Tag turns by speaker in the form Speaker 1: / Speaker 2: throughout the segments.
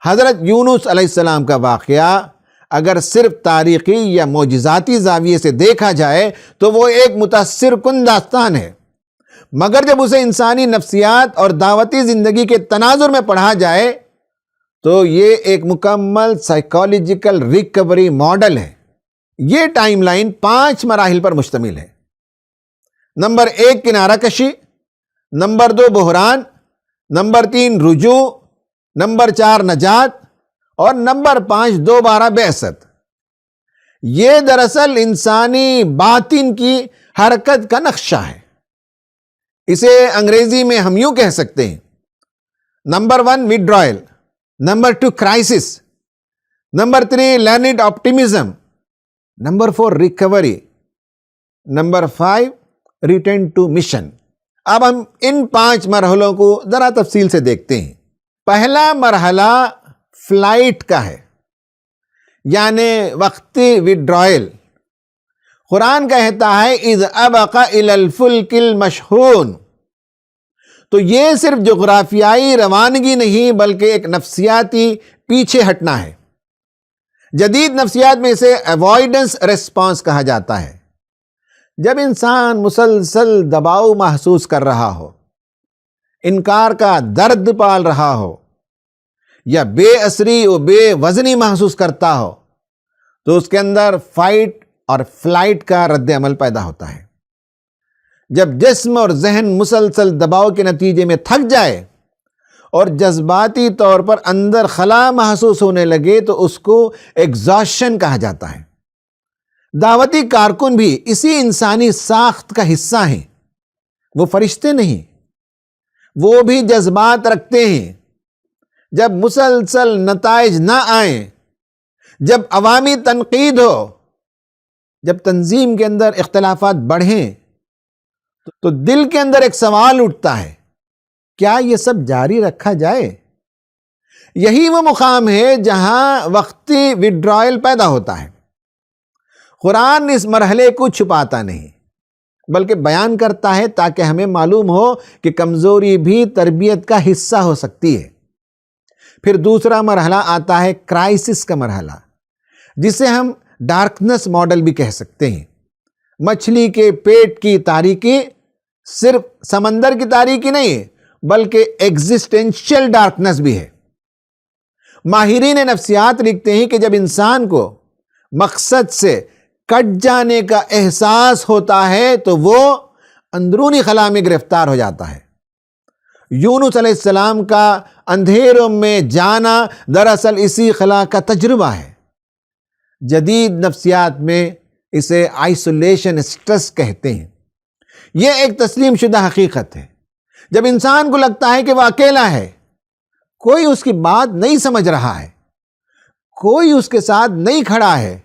Speaker 1: حضرت یونس علیہ السلام کا واقعہ اگر صرف تاریخی یا معجزاتی زاویے سے دیکھا جائے تو وہ ایک متاثر کن داستان ہے، مگر جب اسے انسانی نفسیات اور دعوتی زندگی کے تناظر میں پڑھا جائے تو یہ ایک مکمل سائیکالوجیکل ریکوری ماڈل ہے۔ یہ ٹائم لائن 5 مراحل پر مشتمل ہے۔ نمبر 1 کنارہ کشی، نمبر 2 بحران، نمبر 3 رجوع، نمبر 4 نجات اور نمبر 5 دوبارہ بعثت۔ یہ دراصل انسانی باطن کی حرکت کا نقشہ ہے۔ اسے انگریزی میں ہم یوں کہہ سکتے ہیں: number 1 withdrawal، number 2 crisis, number 3 learned optimism, number 4 recovery, number 5 return to mission. اب ہم ان 5 مرحلوں کو ذرا تفصیل سے دیکھتے ہیں۔ پہلا مرحلہ فلائٹ کا ہے، یعنی وقتی وڈرائل۔ قرآن کہتا ہے اذ ابق الی الفلک المشحون۔ تو یہ صرف جغرافیائی روانگی نہیں بلکہ ایک نفسیاتی پیچھے ہٹنا ہے۔ جدید نفسیات میں اسے اوائیڈنس ریسپانس کہا جاتا ہے۔ جب انسان مسلسل دباؤ محسوس کر رہا ہو، انکار کا درد پال رہا ہو یا بے اثری و بے وزنی محسوس کرتا ہو تو اس کے اندر فائٹ اور فلائٹ کا رد عمل پیدا ہوتا ہے۔ جب جسم اور ذہن مسلسل دباؤ کے نتیجے میں تھک جائے اور جذباتی طور پر اندر خلا محسوس ہونے لگے تو اس کو ایگزاشن کہا جاتا ہے۔ دعوتی کارکن بھی اسی انسانی ساخت کا حصہ ہیں۔ وہ فرشتے نہیں، وہ بھی جذبات رکھتے ہیں۔ جب مسلسل نتائج نہ آئیں، جب عوامی تنقید ہو، جب تنظیم کے اندر اختلافات بڑھیں تو دل کے اندر ایک سوال اٹھتا ہے، کیا یہ سب جاری رکھا جائے؟ یہی وہ مقام ہے جہاں وقتی وڈرائل پیدا ہوتا ہے۔ قرآن اس مرحلے کو چھپاتا نہیں بلکہ بیان کرتا ہے تاکہ ہمیں معلوم ہو کہ کمزوری بھی تربیت کا حصہ ہو سکتی ہے۔ پھر دوسرا مرحلہ آتا ہے کرائسس کا مرحلہ، جسے ہم ڈارکنس ماڈل بھی کہہ سکتے ہیں۔ مچھلی کے پیٹ کی تاریکی صرف سمندر کی تاریکی نہیں بلکہ ایگزسٹینشل ڈارکنس بھی ہے۔ ماہرین نفسیات لکھتے ہیں کہ جب انسان کو مقصد سے کٹ جانے کا احساس ہوتا ہے تو وہ اندرونی خلا میں گرفتار ہو جاتا ہے۔ یونس علیہ السلام کا اندھیروں میں جانا دراصل اسی خلا کا تجربہ ہے۔ جدید نفسیات میں اسے آئسولیشن اسٹریس کہتے ہیں۔ یہ ایک تسلیم شدہ حقیقت ہے۔ جب انسان کو لگتا ہے کہ وہ اکیلا ہے، کوئی اس کی بات نہیں سمجھ رہا ہے، کوئی اس کے ساتھ نہیں کھڑا ہے،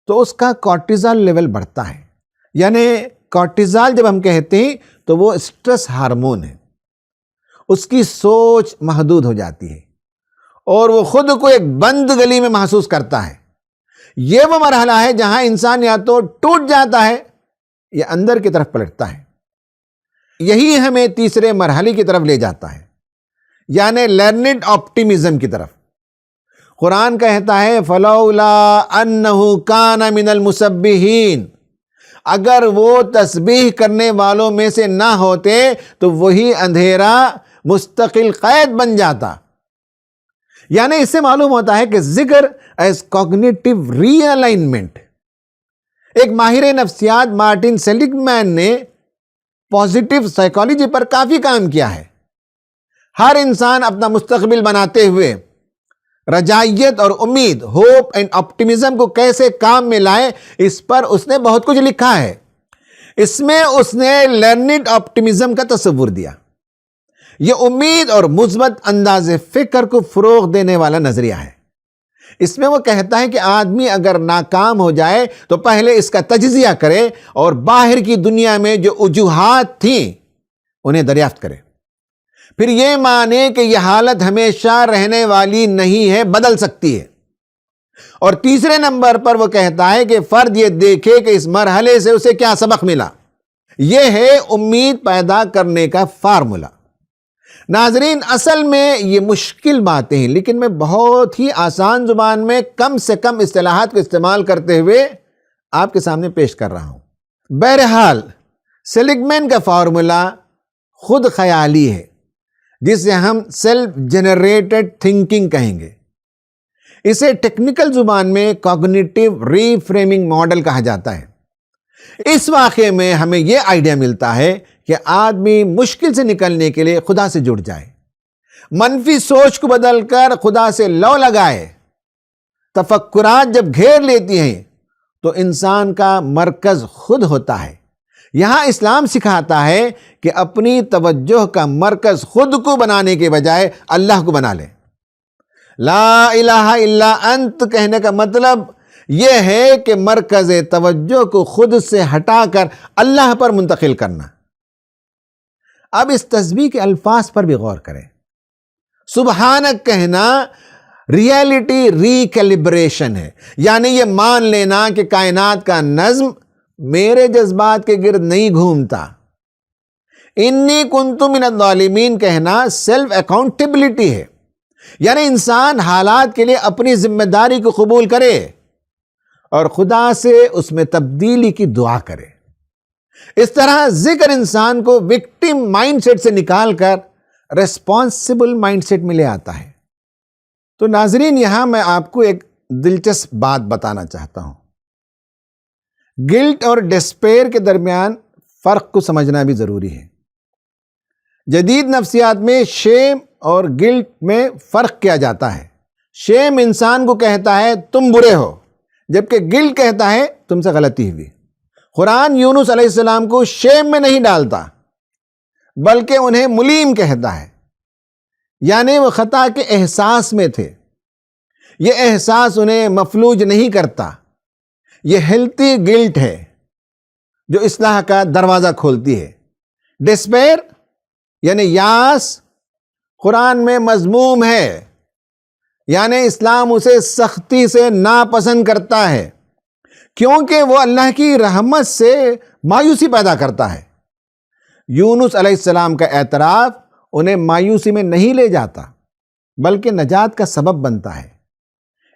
Speaker 1: تو اس کا کورٹیزول لیول بڑھتا ہے۔ یعنی کورٹیزول جب ہم کہتے ہیں تو وہ اسٹریس ہارمون ہے۔ اس کی سوچ محدود ہو جاتی ہے اور وہ خود کو ایک بند گلی میں محسوس کرتا ہے۔ یہ وہ مرحلہ ہے جہاں انسان یا تو ٹوٹ جاتا ہے یا اندر کی طرف پلٹتا ہے۔ یہی ہمیں تیسرے مرحلے کی طرف لے جاتا ہے، یعنی لرنڈ آپٹیمزم کی طرف۔ قرآن کہتا ہے فَلَوْلَا أَنَّهُ كَانَ مِنَ الْمُسَبِّحِينَ۔ اگر وہ تسبیح کرنے والوں میں سے نہ ہوتے تو وہی اندھیرا مستقل قید بن جاتا۔ یعنی اس سے معلوم ہوتا ہے کہ ذکر ایز کوگنیٹو ری الائنمنٹ۔ ایک ماہر نفسیات مارٹن سیلگ مین نے پازیٹیو سائیکالوجی پر کافی کام کیا ہے۔ ہر انسان اپنا مستقبل بناتے ہوئے رجائیت اور امید، ہوپ اینڈ آپٹیمزم کو کیسے کام میں لائے، اس پر اس نے بہت کچھ لکھا ہے۔ اس میں اس نے لرنڈ آپٹیمزم کا تصور دیا۔ یہ امید اور مثبت انداز فکر کو فروغ دینے والا نظریہ ہے۔ اس میں وہ کہتا ہے کہ آدمی اگر ناکام ہو جائے تو پہلے اس کا تجزیہ کرے اور باہر کی دنیا میں جو وجوہات تھیں انہیں دریافت کرے۔ پھر یہ مانے کہ یہ حالت ہمیشہ رہنے والی نہیں ہے، بدل سکتی ہے۔ اور تیسرے نمبر پر وہ کہتا ہے کہ فرد یہ دیکھے کہ اس مرحلے سے اسے کیا سبق ملا۔ یہ ہے امید پیدا کرنے کا فارمولا۔ ناظرین، اصل میں یہ مشکل باتیں ہیں، لیکن میں بہت ہی آسان زبان میں کم سے کم اصطلاحات کو استعمال کرتے ہوئے آپ کے سامنے پیش کر رہا ہوں۔ بہرحال سیلیگمین کا فارمولا خود خیالی ہے، جسے ہم سیلف جنریٹڈ تھنکنگ کہیں گے۔ اسے ٹیکنیکل زبان میں کوگنیٹیو ری فریمنگ ماڈل کہا جاتا ہے۔ اس واقعے میں ہمیں یہ آئیڈیا ملتا ہے کہ آدمی مشکل سے نکلنے کے لیے خدا سے جڑ جائے، منفی سوچ کو بدل کر خدا سے لو لگائے۔ تفکرات جب گھیر لیتی ہیں تو انسان کا مرکز خود ہوتا ہے۔ یہاں اسلام سکھاتا ہے کہ اپنی توجہ کا مرکز خود کو بنانے کے بجائے اللہ کو بنا لے۔ لا الہ الا انت کہنے کا مطلب یہ ہے کہ مرکز توجہ کو خود سے ہٹا کر اللہ پر منتقل کرنا۔ اب اس تسبیح کے الفاظ پر بھی غور کریں۔ سبحانک کہنا ریئلٹی ریکیلیبریشن ہے، یعنی یہ مان لینا کہ کائنات کا نظم میرے جذبات کے گرد نہیں گھومتا۔ انی کنت من الظالمین کہنا سیلف اکاؤنٹیبلٹی ہے، یعنی انسان حالات کے لیے اپنی ذمہ داری کو قبول کرے اور خدا سے اس میں تبدیلی کی دعا کرے۔ اس طرح ذکر انسان کو وکٹم مائنڈ سیٹ سے نکال کر ریسپانسبل مائنڈ سیٹ میں لے آتا ہے۔ تو ناظرین، یہاں میں آپ کو ایک دلچسپ بات بتانا چاہتا ہوں۔ گلٹ اور ڈسپیر کے درمیان فرق کو سمجھنا بھی ضروری ہے۔ جدید نفسیات میں شیم اور گلٹ میں فرق کیا جاتا ہے۔ شیم انسان کو کہتا ہے تم برے ہو، جبکہ گلٹ کہتا ہے تم سے غلطی ہوئی۔ قرآن یونس علیہ السلام کو شیم میں نہیں ڈالتا، بلکہ انہیں ملیم کہتا ہے، یعنی وہ خطا کے احساس میں تھے۔ یہ احساس انہیں مفلوج نہیں کرتا، یہ ہیلتھی گلٹ ہے جو اصلاح کا دروازہ کھولتی ہے۔ ڈسپیر یعنی یاس قرآن میں مذموم ہے، یعنی اسلام اسے سختی سے ناپسند کرتا ہے، کیونکہ وہ اللہ کی رحمت سے مایوسی پیدا کرتا ہے۔ یونس علیہ السلام کا اعتراف انہیں مایوسی میں نہیں لے جاتا، بلکہ نجات کا سبب بنتا ہے۔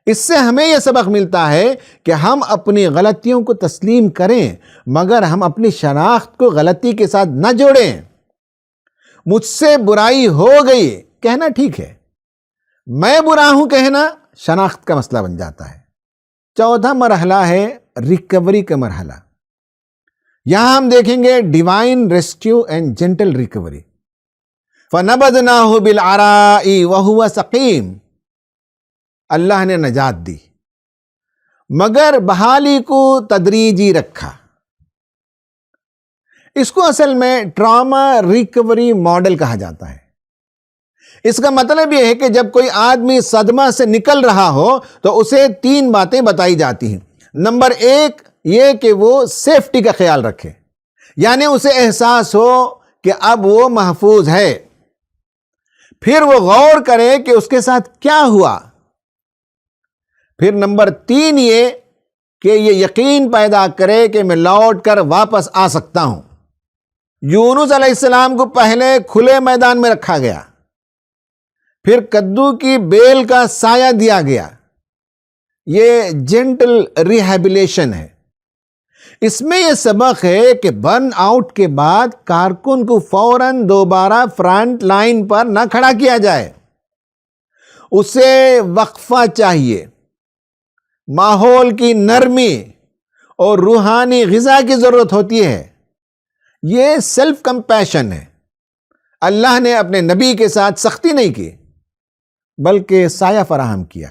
Speaker 1: اس سے ہمیں یہ سبق ملتا ہے کہ ہم اپنی غلطیوں کو تسلیم کریں، مگر ہم اپنی شناخت کو غلطی کے ساتھ نہ جوڑیں۔ مجھ سے برائی ہو گئی کہنا ٹھیک ہے، میں برا ہوں کہنا شناخت کا مسئلہ بن جاتا ہے۔ چوتھا مرحلہ ہے ریکوری کا مرحلہ۔ یہاں ہم دیکھیں گے divine rescue and gentle recovery. فَنَبَذْنَاهُ بِالْعَرَاءِ وَهُوَ سَقِيمٌ، اللہ نے نجات دی، مگر بحالی کو تدریجی رکھا۔ اس کو اصل میں ٹراما ریکوری ماڈل کہا جاتا ہے۔ اس کا مطلب یہ ہے کہ جب کوئی آدمی صدمہ سے نکل رہا ہو تو اسے 3 باتیں بتائی جاتی ہیں۔ نمبر 1 یہ کہ وہ سیفٹی کا خیال رکھے، یعنی اسے احساس ہو کہ اب وہ محفوظ ہے۔ پھر وہ غور کرے کہ اس کے ساتھ کیا ہوا۔ پھر نمبر 3 یہ کہ یہ یقین پیدا کرے کہ میں لوٹ کر واپس آ سکتا ہوں۔ یونس علیہ السلام کو پہلے کھلے میدان میں رکھا گیا، پھر کدو کی بیل کا سایہ دیا گیا۔ یہ جینٹل ریہیبلیشن ہے۔ اس میں یہ سبق ہے کہ برن آؤٹ کے بعد کارکن کو فوراً دوبارہ فرنٹ لائن پر نہ کھڑا کیا جائے، اسے وقفہ چاہیے۔ ماحول کی نرمی اور روحانی غذا کی ضرورت ہوتی ہے۔ یہ سیلف کمپیشن ہے۔ اللہ نے اپنے نبی کے ساتھ سختی نہیں کی، بلکہ سایہ فراہم کیا۔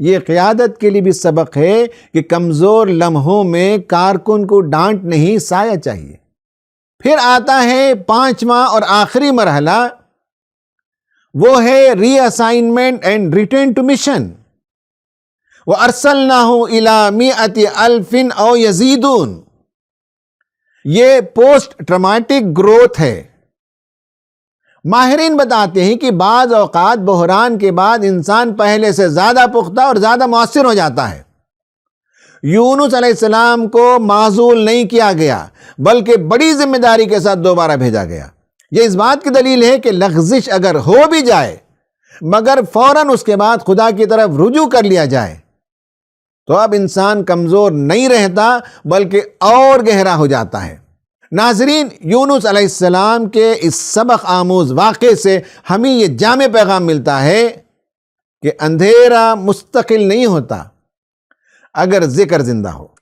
Speaker 1: یہ قیادت کے لیے بھی سبق ہے کہ کمزور لمحوں میں کارکن کو ڈانٹ نہیں، سایہ چاہیے۔ پھر آتا ہے 5واں اور آخری مرحلہ، وہ ہے reassignment and return to mission. وَأَرْسَلْنَاهُ إِلَىٰ مِائَةِ أَلْفٍ أَوْ يَزِيدُونَ۔ یہ پوسٹ ٹرامیٹک گروتھ ہے۔ ماہرین بتاتے ہیں کہ بعض اوقات بحران کے بعد انسان پہلے سے زیادہ پختہ اور زیادہ مؤثر ہو جاتا ہے۔ یونس علیہ السلام کو معزول نہیں کیا گیا، بلکہ بڑی ذمہ داری کے ساتھ دوبارہ بھیجا گیا۔ یہ اس بات کی دلیل ہے کہ لغزش اگر ہو بھی جائے مگر فوراً اس کے بعد خدا کی طرف رجوع کر لیا جائے تو اب انسان کمزور نہیں رہتا بلکہ اور گہرا ہو جاتا ہے۔ ناظرین، یونس علیہ السلام کے اس سبق آموز واقعے سے ہمیں یہ جامع پیغام ملتا ہے کہ اندھیرا مستقل نہیں ہوتا اگر ذکر زندہ ہو۔